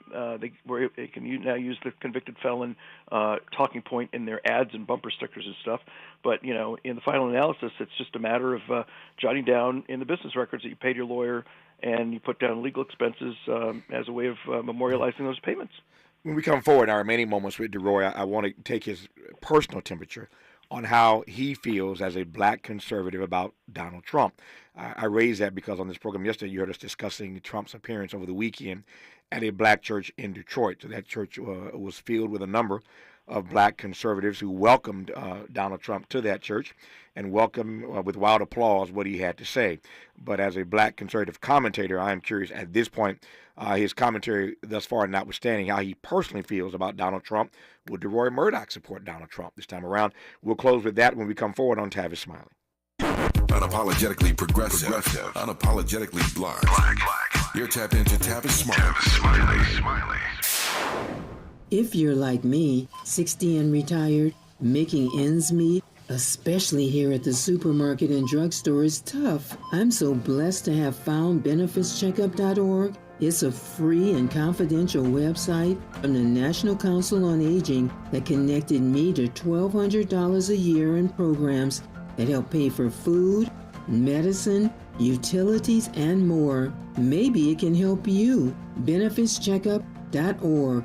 They can now use the convicted felon talking point in their ads and bumper stickers and stuff. But, in the final analysis, it's just a matter of jotting down in the business records that you paid your lawyer and you put down legal expenses as a way of memorializing those payments. When we come forward in our remaining moments with DeRoy, I want to take his personal temperature on how he feels as a black conservative about Donald Trump. I raised that because on this program yesterday, you heard us discussing Trump's appearance over the weekend at a black church in Detroit. So that church was filled with a number of black conservatives who welcomed Donald Trump to that church and welcomed with wild applause what he had to say. But as a black conservative commentator, I am curious at this point, his commentary thus far notwithstanding, how he personally feels about Donald Trump. Would DeRoy Murdoch support Donald Trump this time around? We'll close with that when we come forward on Tavis Smiley. Unapologetically progressive. Unapologetically black. You're tapped into Tavis Smiley. If you're like me, 60 and retired, making ends meet, especially here at the supermarket and drugstore, is tough. I'm so blessed to have found BenefitsCheckup.org. It's a free and confidential website from the National Council on Aging that connected me to $1,200 a year in programs that help pay for food, medicine, utilities, and more. Maybe it can help you. BenefitsCheckup.org.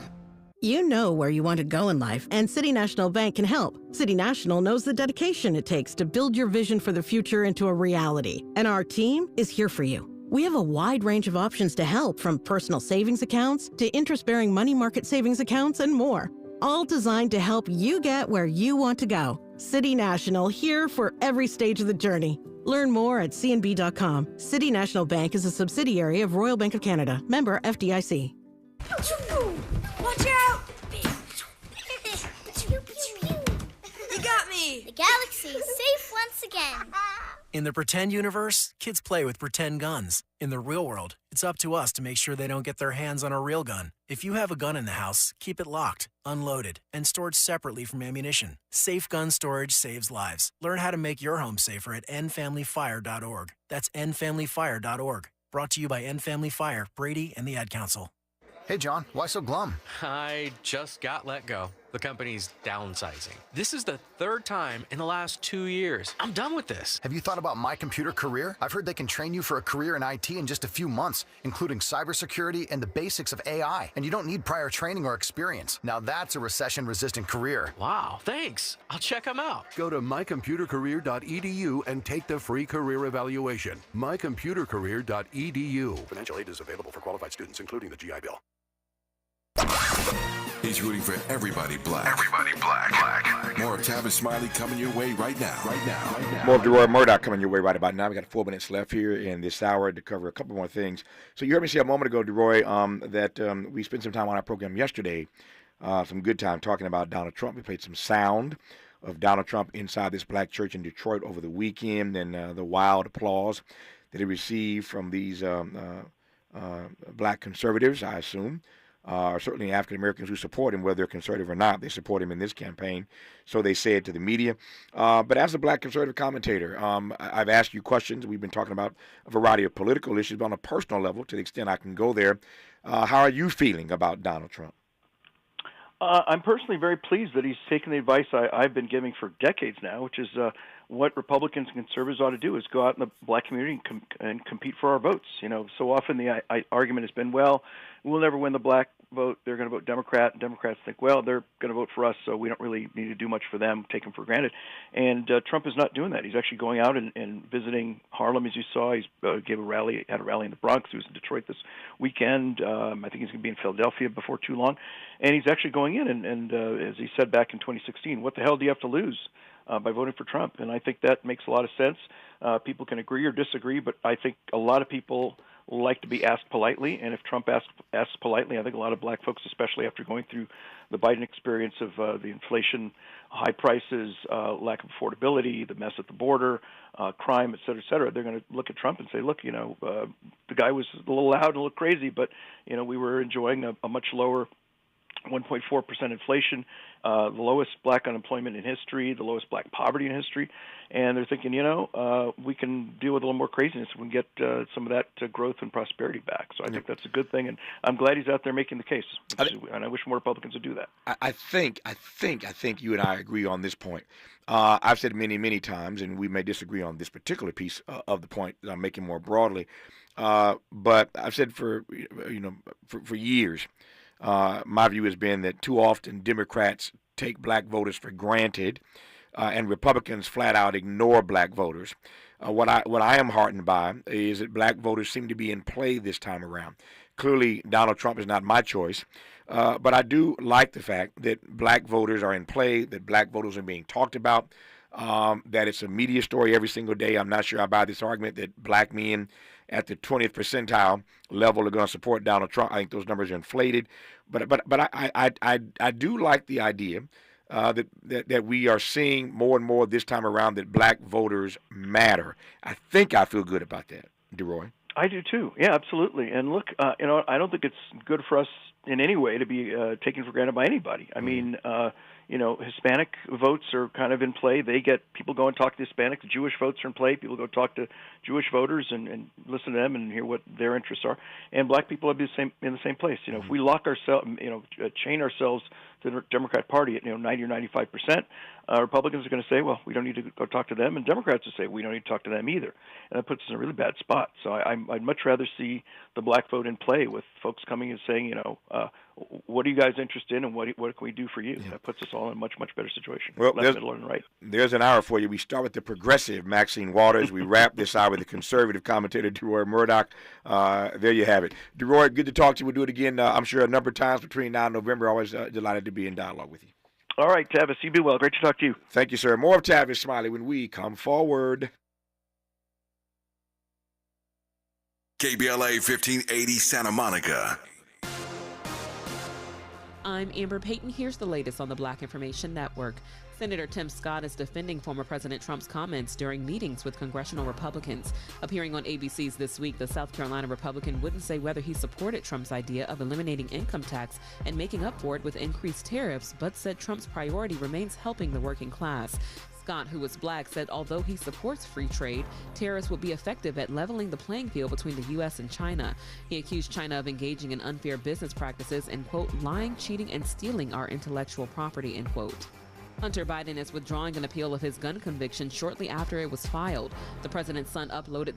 You know where you want to go in life, and City National Bank can help. City National knows the dedication it takes to build your vision for the future into a reality, and our team is here for you. We have a wide range of options to help, from personal savings accounts to interest-bearing money market savings accounts and more, all designed to help you get where you want to go. City National, here for every stage of the journey. Learn more at cnb.com. City National Bank is a subsidiary of Royal Bank of Canada, member FDIC. Watch out! You got me! The galaxy is safe once again. In the pretend universe, kids play with pretend guns. In the real world, it's up to us to make sure they don't get their hands on a real gun. If you have a gun in the house, keep it locked, unloaded, and stored separately from ammunition. Safe gun storage saves lives. Learn how to make your home safer at endfamilyfire.org. That's endfamilyfire.org. Brought to you by End Family Fire, Brady, and the Ad Council. Hey, John, why so glum? I just got let go. The company's downsizing. This is the 3rd time in the last 2 years. I'm done with this. Have you thought about My Computer Career? I've heard they can train you for a career in IT in just a few months, including cybersecurity and the basics of AI. And you don't need prior training or experience. Now that's a recession-resistant career. Wow, thanks. I'll check them out. Go to mycomputercareer.edu and take the free career evaluation. mycomputercareer.edu. Financial aid is available for qualified students, including the GI Bill. He's rooting for everybody black. More of Tavis Smiley coming your way right now. More of DeRoy Murdoch coming your way right about now. We got 4 minutes left here in this hour to cover a couple more things. So you heard me say a moment ago, DeRoy, that we spent some time on our program yesterday, some good time talking about Donald Trump. We played some sound of Donald Trump inside this black church in Detroit over the weekend, and the wild applause that he received from these black conservatives, I assume. Certainly African Americans who support him, whether they're conservative or not, they support him in this campaign. So they say it to the media. But as a black conservative commentator, I've asked you questions. We've been talking about a variety of political issues, but on a personal level, to the extent I can go there. How are you feeling about Donald Trump? I'm personally very pleased that he's taken the advice I've been giving for decades now, which is what Republicans and conservatives ought to do is go out in the black community and compete for our votes. So often the argument has been, well, we'll never win the black vote, they're going to vote Democrat, and Democrats think, well, they're going to vote for us, so we don't really need to do much for them, take them for granted. And Trump is not doing that. He's actually going out and visiting Harlem, as you saw. He's had a rally in the Bronx. He was in Detroit this weekend. I think he's going to be in Philadelphia before too long. And he's actually going in, and as he said back in 2016, what the hell do you have to lose by voting for Trump? And I think that makes a lot of sense. People can agree or disagree, but I think a lot of people like to be asked politely, and if Trump asks politely, I think a lot of black folks, especially after going through the Biden experience of the inflation, high prices, lack of affordability, the mess at the border, crime, et cetera, they're going to look at Trump and say, look, the guy was a little loud and a little crazy, but, we were enjoying a much lower 1.4% inflation, the lowest black unemployment in history, the lowest black poverty in history, and they're thinking, we can deal with a little more craziness if we can get some of that growth and prosperity back. So I think that's a good thing, and I'm glad he's out there making the case, and I wish more Republicans would do that. I think you and I agree on this point. I've said many, many times, and we may disagree on this particular piece of the point that I'm making more broadly, but I've said for years. My view has been that too often Democrats take black voters for granted, and Republicans flat out ignore black voters. What I am heartened by is that black voters seem to be in play this time around. Clearly, Donald Trump is not my choice, but I do like the fact that black voters are in play, that black voters are being talked about, that it's a media story every single day. I'm not sure I buy this argument that black men at the 20th percentile level are going to support Donald Trump. I think those numbers are inflated, but I do like the idea that we are seeing more and more this time around that black voters matter. I think I feel good about that, DeRoy. I do too. Yeah, absolutely. And look, I don't think it's good for us in any way to be taken for granted by anybody. I mean, Hispanic votes are kind of in play. People go and talk to Hispanics. Jewish votes are in play. People go talk to Jewish voters and listen to them and hear what their interests are. And black people are in the same place. If we lock ourselves, chain ourselves to the Democrat Party at 90 or 95%, Republicans are going to say, well, we don't need to go talk to them, and Democrats will say we don't need to talk to them either, and that puts us in a really bad spot. So I'd much rather see the black vote in play with folks coming and saying, what are you guys interested in, and what can we do for you? Yeah. That puts us all in a much, much better situation. Well, left, middle, and right. There's an hour for you. We start with the progressive Maxine Waters. We wrap this hour with the conservative commentator, DeRoy Murdoch. There you have it. DeRoy, good to talk to you. We'll do it again, I'm sure, a number of times between now and November. Always delighted to be in dialogue with you. All right, Tavis, you be well. Great to talk to you. Thank you, sir. More of Tavis Smiley when we come forward. KBLA 1580 Santa Monica. I'm Amber Payton. Here's the latest on the Black Information Network. Senator Tim Scott is defending former President Trump's comments during meetings with congressional Republicans. Appearing on ABC's This Week, the South Carolina Republican wouldn't say whether he supported Trump's idea of eliminating income tax and making up for it with increased tariffs, but said Trump's priority remains helping the working class. Scott, who is black, said although he supports free trade, tariffs will be effective at leveling the playing field between the U.S. and China. He accused China of engaging in unfair business practices and, quote, lying, cheating, and stealing our intellectual property, end quote. Hunter Biden is withdrawing an appeal of his gun conviction shortly after it was filed. The president's son uploaded the